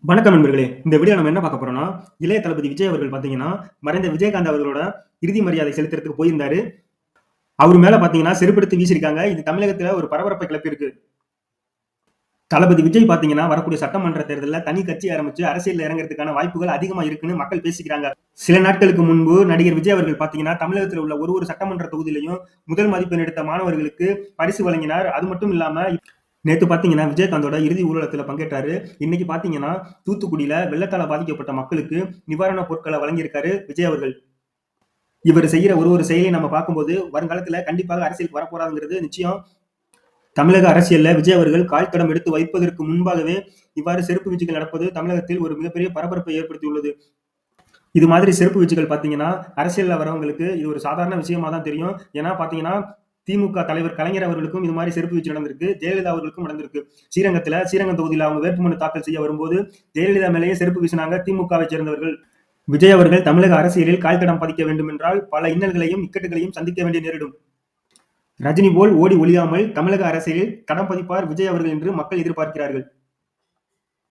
வணக்கம் நண்பர்களே. இந்த வீடியோ நம்ம என்ன பார்க்க போறோம்னா, இளைய தளபதி விஜய் அவர்கள் பார்த்தீங்கன்னா, மறைந்த விஜயகாந்த் அவர்களோட இறுதி மரியாதை செலுத்துறதுக்கு போயிருந்தாரு. அவரு மேல பார்த்தீங்கன்னா, செருப்பெடுத்து வீசியிருக்காங்க. இது தமிழகத்துல ஒரு பரபரப்பை கிளப்பியிருக்கு. தளபதி விஜய் பார்த்தீங்கன்னா, வரக்கூடிய சட்டமன்ற தேர்தல்ல தனி கட்சி ஆரம்பிச்சு அரசியல்ல இறங்குறதுக்கான வாய்ப்புகள் அதிகமா இருக்குன்னு மக்கள் பேசிக்கிறாங்க. சில நாட்களுக்கு முன்பு நடிகர் விஜய் அவர்கள் பார்த்தீங்கன்னா, தமிழகத்துல உள்ள ஒரு சட்டமன்ற தொகுதியிலயும் முதல் மதிப்பெண் எடுத்த மாணவர்களுக்கு பரிசு வழங்கினார். அது மட்டும் இல்லாம நேத்து பார்த்தீங்கன்னா, விஜயகாந்தோட இறுதி ஊர்வலத்துல பங்கேற்றாரு. இன்னைக்கு பார்த்தீங்கன்னா, தூத்துக்குடியில வெள்ளத்தால பாதிக்கப்பட்ட மக்களுக்கு நிவாரணப் பொருட்கள வழங்கியிருக்காரு விஜய் அவர்கள். இவரு செய்யற ஒரு செயலையும் நம்ம பார்க்கும்போது, வருங்காலத்துல கண்டிப்பாக அரசியலுக்கு வரப்போறாருங்கிறது நிச்சயம். தமிழக அரசியல்ல விஜய் அவர்கள் கால் தடம் எடுத்து வைப்பதற்கு முன்பாகவே, இவ்வாறு செருப்பு வீச்சுகள் நடப்பது தமிழகத்தில் ஒரு மிகப்பெரிய பரபரப்பை ஏற்படுத்தியுள்ளது. இது மாதிரி செருப்பு வீச்சுகள் பார்த்தீங்கன்னா, அரசியல்ல வரவங்களுக்கு இது ஒரு சாதாரண விஷயமா தான் தெரியும். ஏன்னா பார்த்தீங்கன்னா, திமுக தலைவர் கலைஞர் அவர்களுக்கும் இது மாரி செருப்பு வீச்சு நடந்திருக்கு. ஜெயலலிதா அவர்களுக்கும் நடந்திருக்கு. ஸ்ரீரங்கம் தொகுதியில அவங்க வேட்புமனு தாக்கல் செய்ய வரும்போது, ஜெயலலிதா மேலேயே செருப்பு வீசினாங்க திமுகவை சேர்ந்தவர்கள். விஜய் அவர்கள் தமிழக அரசியலில் கால் தடம் பதிக்க வேண்டும் என்றால், பல இன்னல்களையும், இக்கட்டுகளையும் சந்திக்க வேண்டி நேரிடும். ரஜினி போல் ஓடி ஒளியாமல் தமிழக அரசியலில் தடம் பதிப்பார் விஜய் அவர்கள் என்று மக்கள் எதிர்பார்க்கிறார்கள்.